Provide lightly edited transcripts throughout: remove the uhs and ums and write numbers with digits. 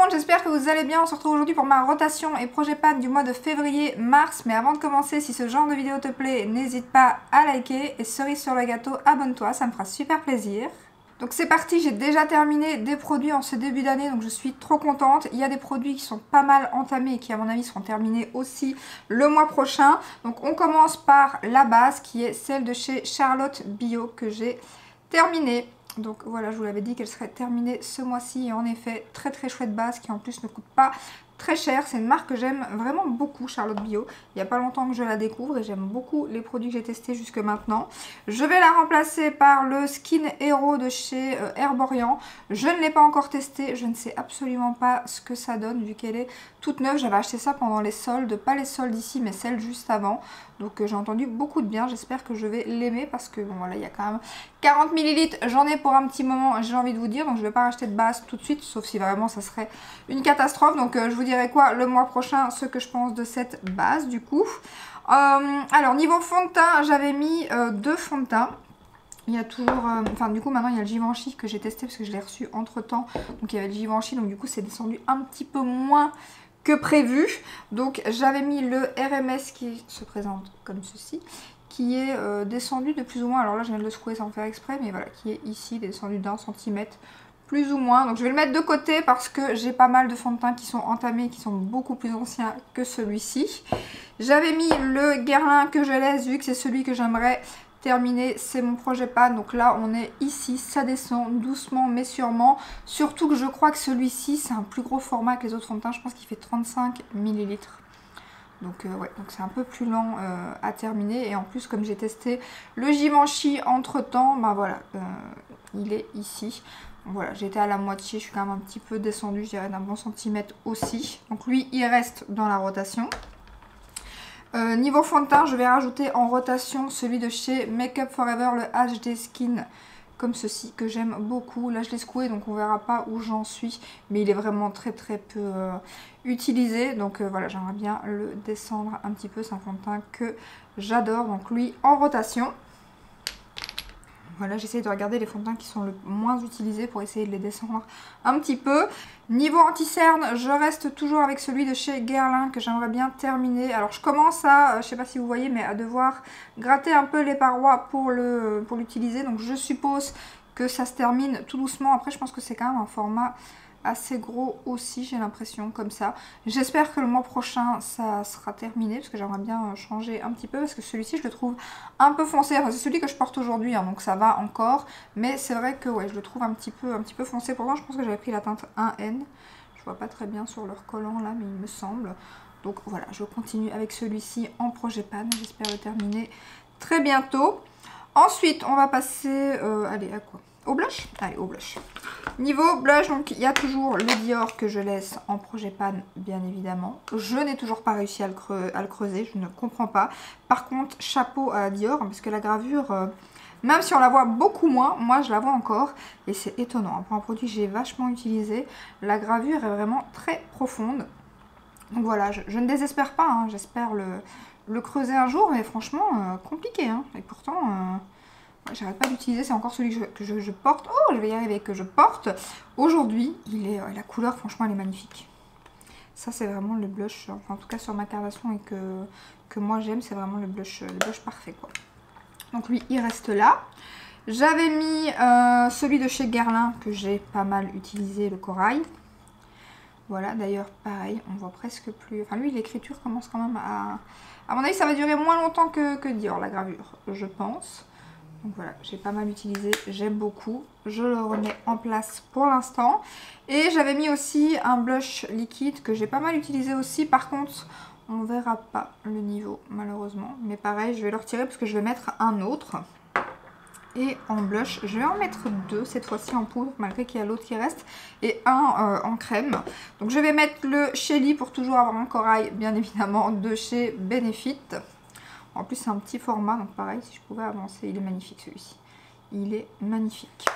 monde, j'espère que vous allez bien. On se retrouve aujourd'hui pour ma rotation et projet pan du mois de février-mars. Mais avant de commencer, si ce genre de vidéo te plaît, n'hésite pas à liker. Et cerise sur le gâteau, abonne-toi, ça me fera super plaisir. Donc c'est parti, j'ai déjà terminé des produits en ce début d'année, donc je suis trop contente. Il y a des produits qui sont pas mal entamés et qui à mon avis seront terminés aussi le mois prochain. Donc on commence par la base qui est celle de chez Charlotte Bio que j'ai terminée. Donc voilà, je vous l'avais dit qu'elle serait terminée ce mois-ci. Et en effet, très très chouette base qui en plus ne coûte pas très cher. C'est une marque que j'aime vraiment beaucoup, Charlotte Bio. Il n'y a pas longtemps que je la découvre et j'aime beaucoup les produits que j'ai testés jusque maintenant. Je vais la remplacer par le Skin Hero de chez Herborian. Je ne l'ai pas encore testé. Je ne sais absolument pas ce que ça donne vu qu'elle est toute neuve. J'avais acheté ça pendant les soldes. Pas les soldes ici, mais celles juste avant. Donc j'ai entendu beaucoup de bien. J'espère que je vais l'aimer parce que bon voilà, il y a quand même 40 ml. J'en ai pour un petit moment, j'ai envie de vous dire. Donc je ne vais pas racheter de base tout de suite, sauf si vraiment ça serait une catastrophe. Donc je vous dirai quoi le mois prochain, ce que je pense de cette base du coup. Alors niveau fond de teint, j'avais mis deux fonds de teint. Il y a toujours, enfin du coup maintenant il y a le Givenchy que j'ai testé parce que je l'ai reçu entre temps. Donc il y avait le Givenchy, donc du coup c'est descendu un petit peu moins que prévu. Donc j'avais mis le RMS qui se présente comme ceci, qui est descendu de plus ou moins, alors là je viens de le secouer sans faire exprès, mais voilà, qui est ici, descendu d'1 centimètre plus ou moins. Donc je vais le mettre de côté parce que j'ai pas mal de fonds de teint qui sont entamés, qui sont beaucoup plus anciens que celui-ci. J'avais mis le Guerlain que je laisse vu que c'est celui que j'aimerais terminé, c'est mon projet pan. Donc là on est ici, ça descend doucement mais sûrement. Surtout que je crois que celui-ci c'est un plus gros format que les autres fonds de teint. Je pense qu'il fait 35 ml. Donc ouais, donc c'est un peu plus lent à terminer. Et en plus comme j'ai testé le Givenchy entre temps, bah voilà, il est ici. Voilà, j'étais à la moitié, je suis quand même un petit peu descendue, je dirais d'un bon centimètre aussi. Donc lui il reste dans la rotation. Niveau fond de teint, je vais rajouter en rotation celui de chez Make Up For Ever, le HD Skin, comme ceci, que j'aime beaucoup. Là, je l'ai secoué, donc on verra pas où j'en suis, mais il est vraiment très très peu utilisé. Donc voilà, j'aimerais bien le descendre un petit peu. C'est un fond de teint que j'adore, donc lui en rotation. Voilà, j'essaie de regarder les fonds de teint qui sont le moins utilisés pour essayer de les descendre un petit peu. Niveau anti-cerne, je reste toujours avec celui de chez Guerlain que j'aimerais bien terminer. Alors je commence à, je sais pas si vous voyez, mais à devoir gratter un peu les parois pour l'utiliser. Donc je suppose que ça se termine tout doucement. Après je pense que c'est quand même un format assez gros aussi, j'ai l'impression, comme ça. J'espère que le mois prochain ça sera terminé parce que j'aimerais bien changer un petit peu parce que celui-ci je le trouve un peu foncé. Enfin c'est celui que je porte aujourd'hui hein, donc ça va encore, mais c'est vrai que ouais, je le trouve un petit peu foncé. Pourtant je pense que j'avais pris la teinte 1N, je vois pas très bien sur leur collant là, mais il me semble. Donc voilà, je continue avec celui-ci en projet pan, j'espère le terminer très bientôt. Ensuite on va passer, allez à quoi? Au blush? Allez, au blush. Niveau blush, donc il y a toujours le Dior que je laisse en projet pan, bien évidemment. Je n'ai toujours pas réussi à le creuser, je ne comprends pas. Par contre, chapeau à Dior, parce que la gravure, même si on la voit beaucoup moins, moi je la vois encore. Et c'est étonnant, pour un produit que j'ai vachement utilisé, la gravure est vraiment très profonde. Donc voilà, je ne désespère pas, hein, j'espère le creuser un jour, mais franchement, compliqué. Hein, et pourtant... j'arrête pas d'utiliser, c'est encore celui que je porte. Oh, je vais y arriver, que je porte. Aujourd'hui, la couleur, franchement, elle est magnifique. Ça, c'est vraiment le blush, enfin, en tout cas sur ma carnation et que moi j'aime, c'est vraiment le blush parfait, quoi. Donc lui, il reste là. J'avais mis celui de chez Guerlain que j'ai pas mal utilisé, le corail. Voilà, d'ailleurs, pareil, on voit presque plus... Enfin, lui, l'écriture commence quand même à... À mon avis, ça va durer moins longtemps que Dior, la gravure, je pense. Donc voilà, j'ai pas mal utilisé, j'aime beaucoup. Je le remets en place pour l'instant. Et j'avais mis aussi un blush liquide que j'ai pas mal utilisé aussi. Par contre, on verra pas le niveau malheureusement. Mais pareil, je vais le retirer parce que je vais mettre un autre. Et en blush, je vais en mettre deux cette fois-ci en poudre, malgré qu'il y a l'autre qui reste. Et un en crème. Donc je vais mettre le Shelly pour toujours avoir un corail, bien évidemment, de chez Benefit. En plus c'est un petit format, donc pareil, si je pouvais avancer, il est magnifique celui-ci. Il est magnifique.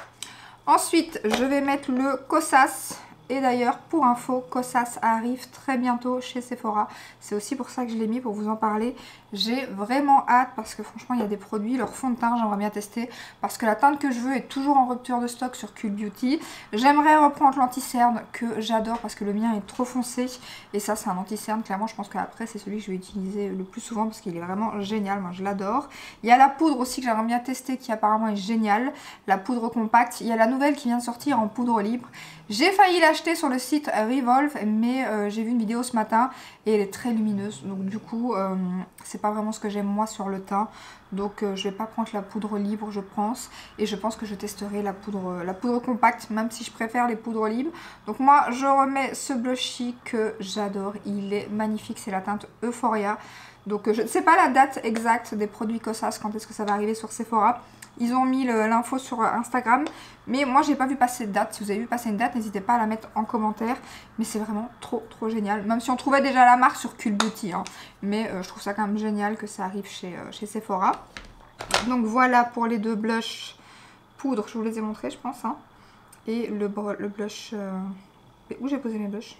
Ensuite, je vais mettre le Kosas. Et d'ailleurs, pour info, Kosas arrive très bientôt chez Sephora. C'est aussi pour ça que je l'ai mis, pour vous en parler. J'ai vraiment hâte parce que franchement il y a des produits, leur fond de teint j'aimerais bien tester parce que la teinte que je veux est toujours en rupture de stock sur Cult Beauty. J'aimerais reprendre l'anti-cerne que j'adore parce que le mien est trop foncé et ça c'est un anti-cerne, clairement je pense qu'après c'est celui que je vais utiliser le plus souvent parce qu'il est vraiment génial, moi je l'adore. Il y a la poudre aussi que j'aimerais bien tester qui apparemment est géniale, la poudre compacte. Il y a la nouvelle qui vient de sortir en poudre libre. J'ai failli l'acheter sur le site Revolve mais j'ai vu une vidéo ce matin et elle est très lumineuse donc du coup c'est pas vraiment ce que j'aime moi sur le teint, donc je vais pas prendre la poudre libre je pense, et je pense que je testerai la poudre compacte même si je préfère les poudres libres. Donc moi je remets ce blushy que j'adore, il est magnifique, c'est la teinte Euphoria. Donc je ne sais pas la date exacte des produits Kosas, quand est-ce que ça va arriver sur Sephora. Ils ont mis l'info sur Instagram, mais moi j'ai pas vu passer de date. Si vous avez vu passer une date, n'hésitez pas à la mettre en commentaire. Mais c'est vraiment trop génial. Même si on trouvait déjà la marque sur Cult Beauty, hein. Mais je trouve ça quand même génial que ça arrive chez Sephora. Donc voilà pour les deux blushs poudre, je vous les ai montrés je pense. Hein. Et le blush... Où j'ai posé mes blushs?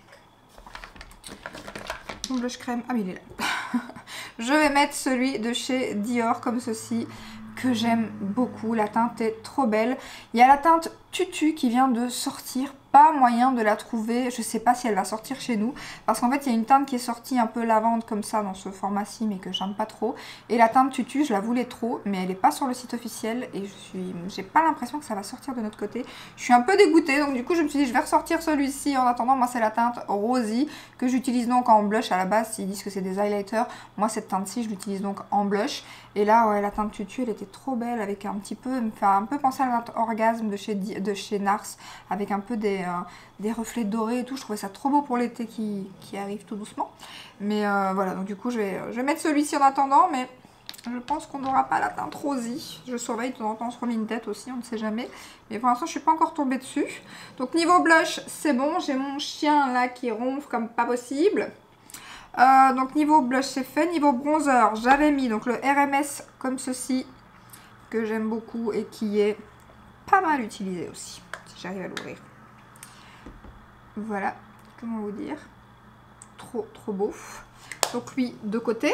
Mon blush crème, ah mais il est là. Je vais mettre celui de chez Dior comme ceci, que j'aime beaucoup. La teinte est trop belle. Il y a la teinte Tutu qui vient de sortir. Pas moyen de la trouver. Je sais pas si elle va sortir chez nous. Parce qu'en fait, il y a une teinte qui est sortie un peu lavande comme ça dans ce format-ci, mais que j'aime pas trop. Et la teinte Tutu, je la voulais trop, mais elle est pas sur le site officiel. Et j'ai pas l'impression que ça va sortir de notre côté. Je suis un peu dégoûtée. Donc du coup, je me suis dit, je vais ressortir celui-ci. En attendant, moi, c'est la teinte Rosy que j'utilise donc en blush à la base. Ils disent que c'est des highlighters. Moi, cette teinte-ci, je l'utilise donc en blush. Et là, ouais, la teinte Tutu, elle était trop belle avec un petit peu, me fait un peu penser à la teinte Orgasme de chez Nars, avec un peu des reflets dorés et tout. Je trouvais ça trop beau pour l'été qui arrive tout doucement. Mais voilà, donc du coup, je vais mettre celui-ci en attendant, mais je pense qu'on n'aura pas la teinte Rosy. Je surveille de temps en temps sur Vinted aussi, on ne sait jamais. Mais pour l'instant, je ne suis pas encore tombée dessus. Donc niveau blush, c'est bon. J'ai mon chien là qui ronfle comme pas possible. Donc niveau blush c'est fait. Niveau bronzer, j'avais mis donc le RMS comme ceci, que j'aime beaucoup et qui est pas mal utilisé aussi, si j'arrive à l'ouvrir. Voilà, comment vous dire, trop beau. Donc lui de côté.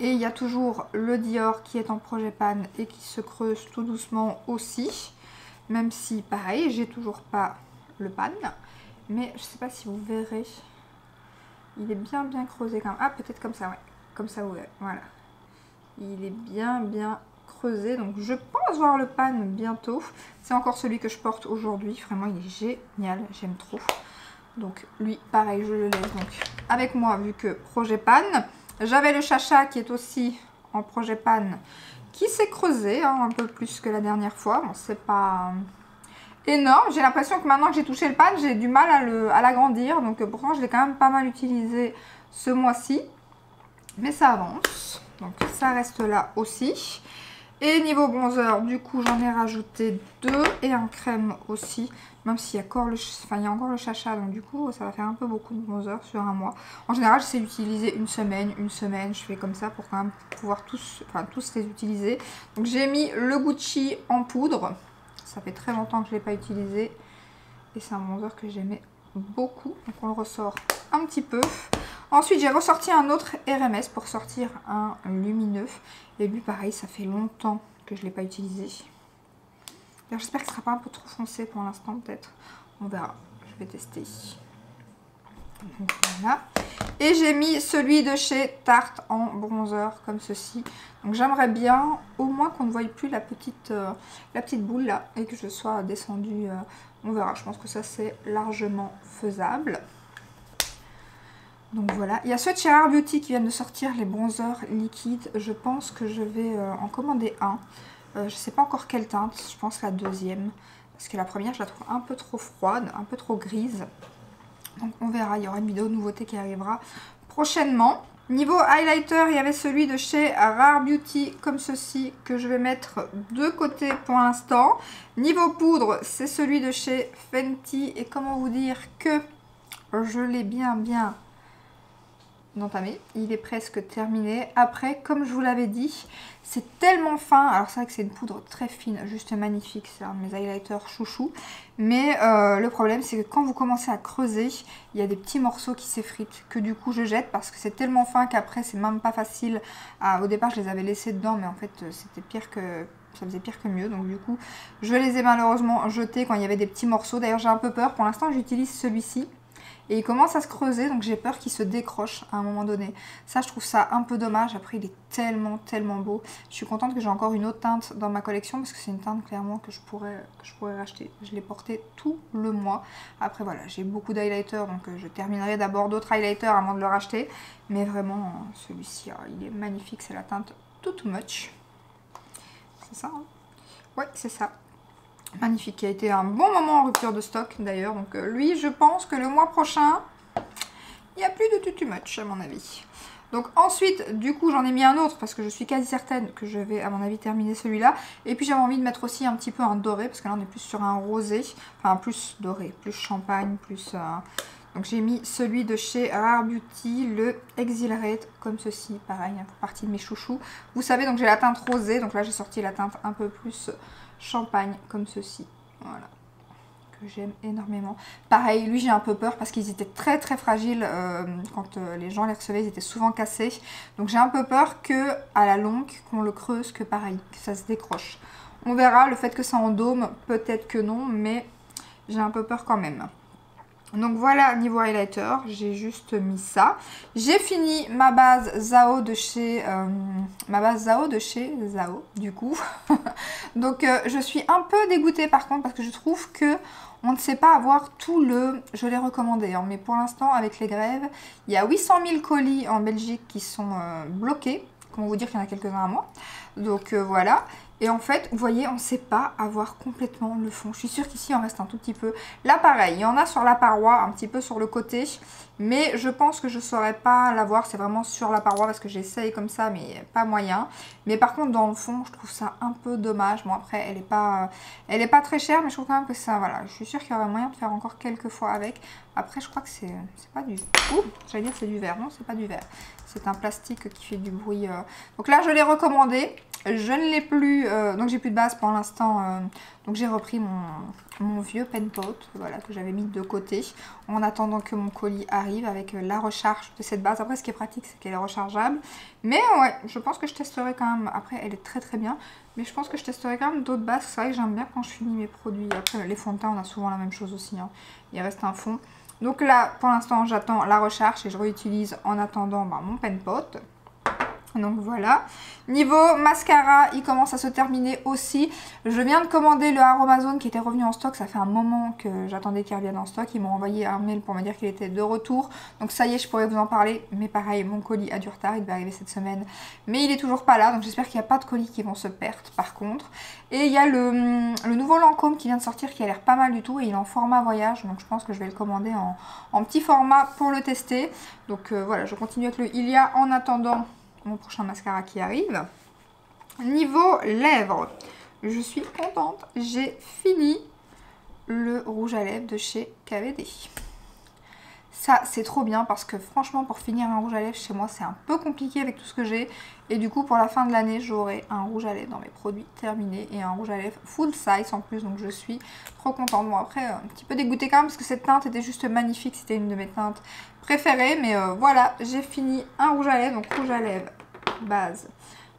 Et il y a toujours le Dior qui est en projet pan et qui se creuse tout doucement aussi. Même si pareil, j'ai toujours pas le pan. Mais je sais pas si vous verrez. Il est bien creusé quand même. Ah, peut-être comme ça, ouais. Comme ça, ouais. Voilà. Il est bien creusé. Donc, je pense voir le pan bientôt. C'est encore celui que je porte aujourd'hui. Vraiment, il est génial. J'aime trop. Donc, lui, pareil, je le laisse donc avec moi vu que projet pan. J'avais le Chacha qui est aussi en projet pan qui s'est creusé hein, un peu plus que la dernière fois. Bon, c'est pas... énorme, j'ai l'impression que maintenant que j'ai touché le pan, j'ai du mal à l'agrandir. Donc pourtant je l'ai quand même pas mal utilisé ce mois-ci. Mais ça avance. Donc ça reste là aussi. Et niveau bronzer, du coup j'en ai rajouté 2 et un crème aussi. Même s'il y a encore le Chacha, donc du coup ça va faire un peu beaucoup de bronzer sur un mois. En général j'essaie d'utiliser une semaine, je fais comme ça pour quand même pouvoir tous les utiliser. Donc j'ai mis le Gucci en poudre. Ça fait très longtemps que je ne l'ai pas utilisé. Et c'est un bronzer que j'aimais beaucoup. Donc on le ressort un petit peu. Ensuite j'ai ressorti un autre RMS pour sortir un lumineux. Et lui pareil, ça fait longtemps que je ne l'ai pas utilisé. J'espère que ce ne sera pas un peu trop foncé pour l'instant peut-être. On verra. Je vais tester. Donc voilà. Et j'ai mis celui de chez Tarte en bronzer comme ceci. Donc j'aimerais bien au moins qu'on ne voie plus la petite boule là et que je sois descendue. On verra, je pense que ça c'est largement faisable. Donc voilà. Il y a ceux de chez Rare Beauty qui viennent de sortir les bronzers liquides. Je pense que je vais en commander un. Je ne sais pas encore quelle teinte, je pense la deuxième. Parce que la première je la trouve un peu trop froide, un peu trop grise. Donc on verra, il y aura une vidéo de nouveauté qui arrivera prochainement. Niveau highlighter, il y avait celui de chez Rare Beauty comme ceci que je vais mettre de côté pour l'instant. Niveau poudre, c'est celui de chez Fenty et comment vous dire que je l'ai bien d'entamer. Il est presque terminé. Après, comme je vous l'avais dit, c'est tellement fin. Alors c'est vrai que c'est une poudre très fine, juste magnifique. C'est un de mes highlighters chouchou. Mais le problème, c'est que quand vous commencez à creuser, il y a des petits morceaux qui s'effritent, que du coup je jette parce que c'est tellement fin qu'après c'est même pas facile. Au départ, je les avais laissés dedans, mais en fait c'était pire que... ça faisait pire que mieux, donc du coup je les ai malheureusement jetés quand il y avait des petits morceaux. D'ailleurs j'ai un peu peur, pour l'instant j'utilise celui-ci et il commence à se creuser, donc j'ai peur qu'il se décroche à un moment donné. Ça, je trouve ça un peu dommage. Après, il est tellement beau. Je suis contente que j'ai encore une autre teinte dans ma collection parce que c'est une teinte clairement que je pourrais racheter. Je l'ai portée tout le mois. Après voilà, j'ai beaucoup d'highlighters, donc je terminerai d'abord d'autres highlighters avant de le racheter. Mais vraiment, celui-ci, il est magnifique. C'est la teinte Too Much. C'est ça, hein? Ouais, c'est ça. Magnifique, qui a été un bon moment en rupture de stock d'ailleurs. Donc lui, je pense que le mois prochain, il n'y a plus de Too Much à mon avis. Donc ensuite, du coup, j'en ai mis un autre parce que je suis quasi certaine que je vais, à mon avis, terminer celui-là. Et puis j'avais envie de mettre aussi un petit peu un doré parce que là, on est plus sur un rosé. Enfin, plus doré, plus champagne, plus... Donc j'ai mis celui de chez Rare Beauty, le Exhilarate, comme ceci, pareil, hein, pour partie de mes chouchous. Vous savez, donc j'ai la teinte rosée, donc là j'ai sorti la teinte un peu plus champagne, comme ceci, voilà, que j'aime énormément. Pareil, lui j'ai un peu peur parce qu'ils étaient très fragiles quand les gens les recevaient, ils étaient souvent cassés. Donc j'ai un peu peur que à la longue, qu'on le creuse, que pareil, que ça se décroche. On verra, le fait que ça endôme, peut-être que non, mais j'ai un peu peur quand même. Donc voilà, niveau highlighter, j'ai juste mis ça. J'ai fini ma base Zao de chez Zao, du coup. Donc je suis un peu dégoûtée par contre parce que je trouve que on ne sait pas avoir tout le... Je l'ai recommandé, hein, mais pour l'instant avec les grèves, il y a 800 000 colis en Belgique qui sont bloqués. Comment vous dire qu'il y en a quelques-uns à moi. Donc voilà. Et en fait, vous voyez, on ne sait pas avoir complètement le fond. Je suis sûre qu'ici, il en reste un tout petit peu. Là, pareil, il y en a sur la paroi, un petit peu sur le côté. Mais je pense que je ne saurais pas l'avoir. C'est vraiment sur la paroi parce que j'essaye comme ça, mais pas moyen. Mais par contre, dans le fond, je trouve ça un peu dommage. Bon, après, elle est pas très chère, mais je trouve quand même que ça, voilà. Je suis sûre qu'il y aurait moyen de faire encore quelques fois avec. Après, je crois que c'est pas du... Ouh, j'allais dire que c'est du verre. Non, c'est pas du verre. C'est un plastique qui fait du bruit. Donc là, je l'ai recommandé. Je ne l'ai plus, donc j'ai plus de base pour l'instant, donc j'ai repris mon vieux pen pot, voilà, que j'avais mis de côté, en attendant que mon colis arrive avec la recharge de cette base. Après, ce qui est pratique, c'est qu'elle est rechargeable, mais ouais, je pense que je testerai quand même, après elle est très bien, mais je pense que je testerai quand même d'autres bases. C'est vrai que j'aime bien quand je finis mes produits. Après, les fonds de teint, on a souvent la même chose aussi, hein. Il reste un fond. Donc là, pour l'instant, j'attends la recharge et je réutilise en attendant mon pen pot. Donc voilà. Niveau mascara, il commence à se terminer aussi. Je viens de commander le Aromazone qui était revenu en stock. Ça fait un moment que j'attendais qu'il revienne en stock. Ils m'ont envoyé un mail pour me dire qu'il était de retour. Donc ça y est, je pourrais vous en parler. Mais pareil, mon colis a du retard. Il devait arriver cette semaine. Mais il est toujours pas là. Donc j'espère qu'il n'y a pas de colis qui vont se perdre par contre. Et il y a le nouveau Lancôme qui vient de sortir qui a l'air pas mal du tout. Et il est en format voyage. Donc je pense que je vais le commander en petit format pour le tester. Donc voilà, je continue avec le Ilia en attendant mon prochain mascara qui arrive. Niveau lèvres, je suis contente. J'ai fini le rouge à lèvres de chez KVD. Ça, c'est trop bien parce que franchement, pour finir un rouge à lèvres chez moi, c'est un peu compliqué avec tout ce que j'ai. Et du coup, pour la fin de l'année, j'aurai un rouge à lèvres dans mes produits terminés et un rouge à lèvres full size en plus. Donc, je suis trop contente. Bon, après, un petit peu dégoûtée quand même parce que cette teinte était juste magnifique. C'était une de mes teintes préférées. Mais voilà, j'ai fini un rouge à lèvres. Donc, rouge à lèvres base.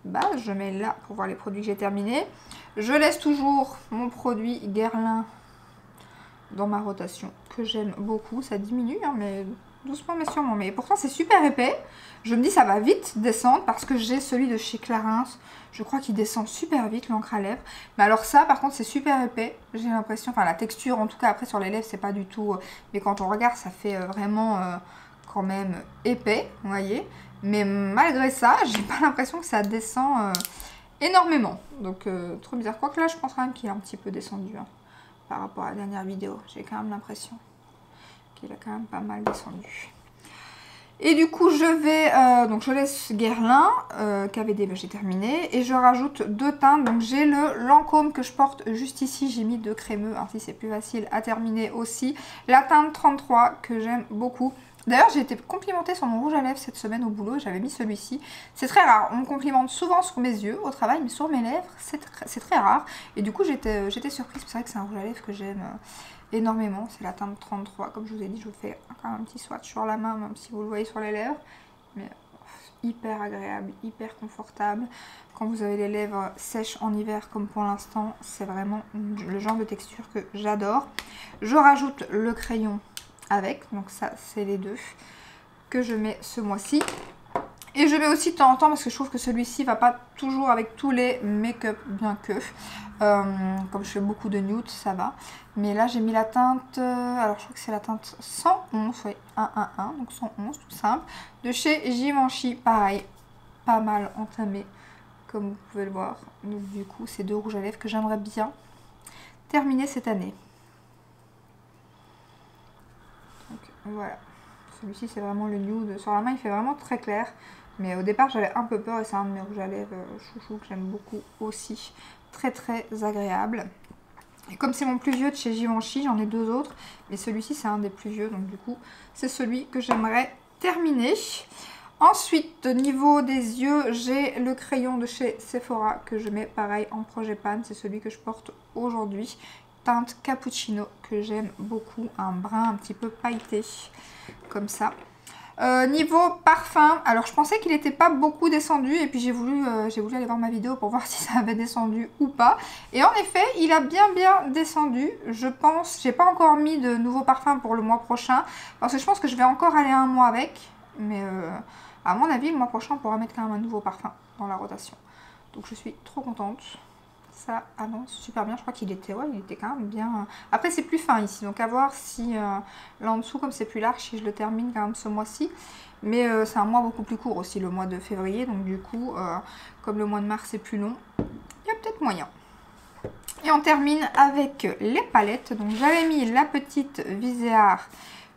Je mets là pour voir les produits que j'ai terminés. Je laisse toujours mon produit Guerlain dans ma rotation que j'aime beaucoup. Ça diminue, hein, mais doucement mais sûrement. Mais pourtant c'est super épais. Je me dis ça va vite descendre parce que j'ai celui de chez Clarins. Je crois qu'il descend super vite l'encre à lèvres. Mais alors ça par contre c'est super épais. J'ai l'impression, enfin la texture en tout cas après sur les lèvres c'est pas du tout. Mais quand on regarde ça fait vraiment quand même épais, vous voyez. Mais malgré ça, j'ai pas l'impression que ça descend énormément. Donc trop bizarre. Quoique là, je pense quand même qu'il est un petit peu descendu hein, par rapport à la dernière vidéo. J'ai quand même l'impression qu'il a quand même pas mal descendu. Et du coup, je vais... donc je laisse Guerlain, KVD, j'ai terminé. Et je rajoute deux teintes. Donc j'ai le Lancôme que je porte juste ici. J'ai mis deux crémeux, ainsi c'est plus facile à terminer aussi. La teinte 33 que j'aime beaucoup. D'ailleurs, j'ai été complimentée sur mon rouge à lèvres cette semaine au boulot et j'avais mis celui-ci. C'est très rare, on me complimente souvent sur mes yeux au travail, mais sur mes lèvres, c'est très rare. Et du coup, j'étais surprise, c'est vrai que c'est un rouge à lèvres que j'aime énormément. C'est la teinte 33, comme je vous ai dit, je vous fais encore un petit swatch sur la main, même si vous le voyez sur les lèvres. Mais hyper agréable, hyper confortable. Quand vous avez les lèvres sèches en hiver comme pour l'instant, c'est vraiment le genre de texture que j'adore. Je rajoute le crayon avec, donc ça c'est les deux que je mets ce mois-ci. Et je mets aussi de temps en temps, parce que je trouve que celui-ci va pas toujours avec tous les make-up, bien que comme je fais beaucoup de nude, ça va. Mais là j'ai mis la teinte, alors je crois que c'est la teinte 111, oui, 111, donc 111 tout simple, de chez Givenchy, pareil, pas mal entamé comme vous pouvez le voir. Donc du coup c'est deux rouges à lèvres que j'aimerais bien terminer cette année. Donc voilà, celui-ci c'est vraiment le nude. Sur la main il fait vraiment très clair. Mais au départ j'avais un peu peur et c'est un de mes rouges à lèvres chouchou que j'aime beaucoup aussi. Très très agréable. Et comme c'est mon plus vieux de chez Givenchy, j'en ai deux autres. Mais celui-ci c'est un des plus vieux. Donc du coup c'est celui que j'aimerais terminer. Ensuite au niveau des yeux, j'ai le crayon de chez Sephora que je mets pareil en projet pan. C'est celui que je porte aujourd'hui. Teinte cappuccino que j'aime beaucoup, un brun un petit peu pailleté comme ça. Niveau parfum, alors je pensais qu'il n'était pas beaucoup descendu et puis j'ai voulu aller voir ma vidéo pour voir si ça avait descendu ou pas. Et en effet, il a bien descendu. Je pense, j'ai pas encore mis de nouveaux parfums pour le mois prochain parce que je pense que je vais encore aller un mois avec. Mais à mon avis, le mois prochain, on pourra mettre quand même un nouveau parfum dans la rotation. Donc je suis trop contente. Ça avance super bien, je crois qu'il était, ouais, il était quand même bien. Après c'est plus fin ici, donc à voir si là en dessous comme c'est plus large, si je le termine quand même ce mois-ci. Mais c'est un mois beaucoup plus court aussi, le mois de février, donc du coup comme le mois de mars est plus long, il y a peut-être moyen. Et on termine avec les palettes. Donc j'avais mis la petite Viseart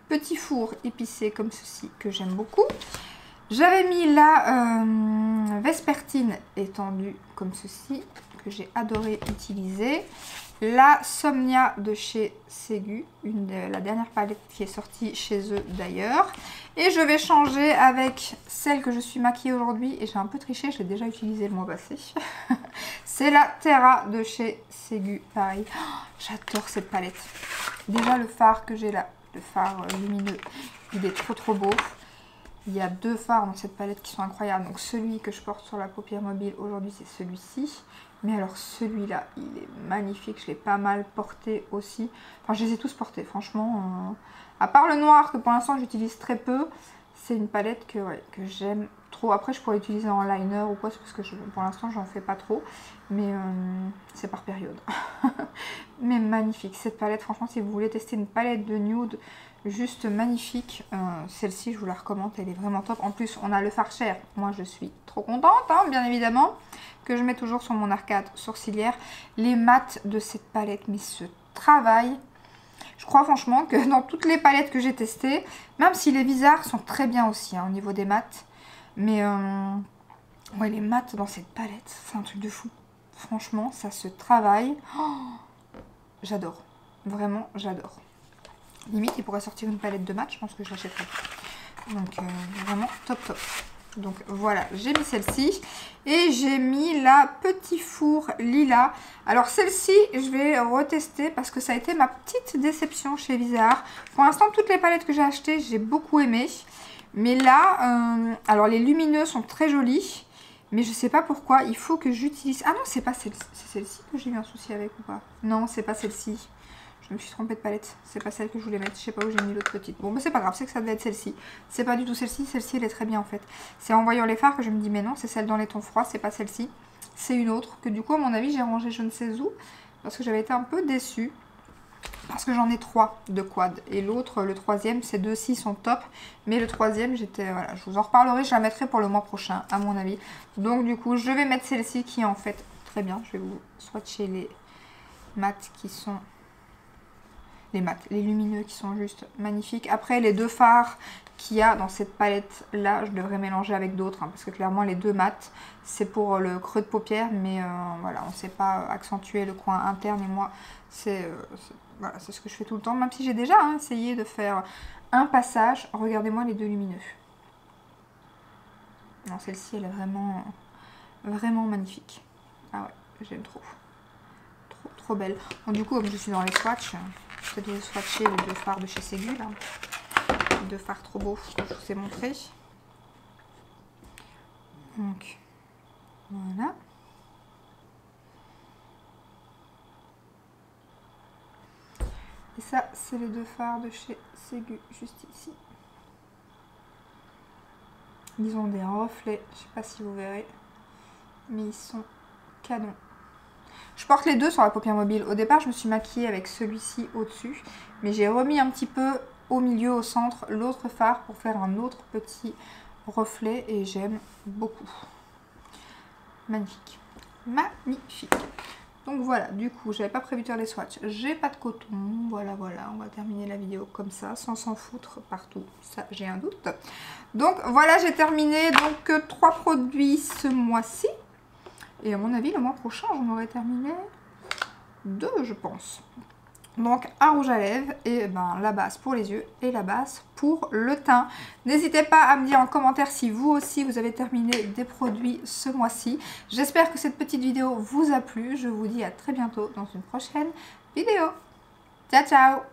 petit four épicé comme ceci que j'aime beaucoup. J'avais mis la Vespertine étendue comme ceci, que j'ai adoré utiliser. La Somnia de chez Ségu, la dernière palette qui est sortie chez eux d'ailleurs. Et je vais changer avec celle que je suis maquillée aujourd'hui. Et j'ai un peu triché, je l'ai déjà utilisée le mois passé. C'est la Terra de chez Ségu, pareil. Oh, j'adore cette palette. Déjà le fard que j'ai là, le fard lumineux, il est trop beau. Il y a deux fards dans cette palette qui sont incroyables. Donc celui que je porte sur la paupière mobile aujourd'hui, c'est celui-ci. Mais alors celui-là, il est magnifique. Je l'ai pas mal porté aussi. Enfin, je les ai tous portés, franchement. À part le noir, que pour l'instant j'utilise très peu. C'est une palette que j'aime trop. Après, je pourrais l'utiliser en liner ou quoi, parce que pour l'instant, j'en fais pas trop. Mais c'est par période. Mais magnifique. Cette palette, franchement, si vous voulez tester une palette de nude juste magnifique, celle-ci, je vous la recommande. Elle est vraiment top. En plus, on a le fard cher. Moi, je suis trop contente, hein, bien évidemment, que je mets toujours sur mon arcade sourcilière. Les mats de cette palette, mais ce travail... Je crois franchement que dans toutes les palettes que j'ai testées, même si les Viseart sont très bien aussi hein, au niveau des mats, mais ouais, les mats dans cette palette, c'est un truc de fou. Franchement, ça se travaille. Oh, j'adore. Vraiment, j'adore. Limite, il pourrait sortir une palette de mats, je pense que je l'achèterais. Donc, vraiment top. Donc voilà, j'ai mis celle-ci et j'ai mis la Petit Four Lilas. Alors celle-ci, je vais retester parce que ça a été ma petite déception chez Viseart. Pour l'instant, toutes les palettes que j'ai achetées, j'ai beaucoup aimé. Mais là, alors les lumineux sont très jolis, mais je sais pas pourquoi, il faut que j'utilise... Ah non, c'est pas celle-ci. C'est celle-ci que j'ai eu un souci avec ou pas? Non, c'est pas celle-ci. Je me suis trompée de palette, c'est pas celle que je voulais mettre, je sais pas où j'ai mis l'autre petite. Bon, mais c'est pas grave, c'est que ça devait être celle-ci. C'est pas du tout celle-ci, celle-ci elle est très bien en fait. C'est en voyant les fards que je me dis, mais non, c'est celle dans les tons froids, c'est pas celle-ci. C'est une autre, que du coup, à mon avis, j'ai rangée je ne sais où, parce que j'avais été un peu déçue. Parce que j'en ai 3 de quad. Et l'autre, le troisième, ces deux-ci sont top. Mais le troisième, voilà, je vous en reparlerai, je la mettrai pour le mois prochain, à mon avis. Donc du coup, je vais mettre celle-ci qui est en fait très bien. Je vais vous swatcher les mats qui sont... Les mats, les lumineux qui sont juste magnifiques. Après, les deux fards qu'il y a dans cette palette là, je devrais mélanger avec d'autres. Hein, parce que clairement, les deux mats, c'est pour le creux de paupière. Mais voilà, on ne sait pas accentuer le coin interne. Et moi, Voilà, c'est ce que je fais tout le temps, même si j'ai déjà essayé de faire un passage. Regardez-moi les deux lumineux. Non, celle-ci, elle est vraiment, vraiment magnifique. Ah ouais, j'aime trop. Trop belle. Bon, du coup, comme je suis dans les swatchs, je vais swatcher les deux fards de chez Ségur. Les deux fards trop beaux que je vous ai montrés. Donc, voilà. Et ça, c'est les deux fards de chez Ségur, juste ici. Ils ont des reflets, je sais pas si vous verrez, mais ils sont canons. Je porte les deux sur la paupière mobile. Au départ, je me suis maquillée avec celui-ci au-dessus, mais j'ai remis un petit peu au milieu, au centre, l'autre fard pour faire un autre petit reflet et j'aime beaucoup. Magnifique. Magnifique. Donc voilà, du coup, j'avais pas prévu de faire les swatchs. J'ai pas de coton. Voilà, on va terminer la vidéo comme ça, sans s'en foutre partout. Ça, j'ai un doute. Donc voilà, j'ai terminé donc 3 produits ce mois-ci. Et à mon avis, le mois prochain, j'en aurai terminé 2, je pense. Donc un rouge à lèvres et ben, la base pour les yeux et la base pour le teint. N'hésitez pas à me dire en commentaire si vous aussi vous avez terminé des produits ce mois-ci. J'espère que cette petite vidéo vous a plu. Je vous dis à très bientôt dans une prochaine vidéo. Ciao ciao!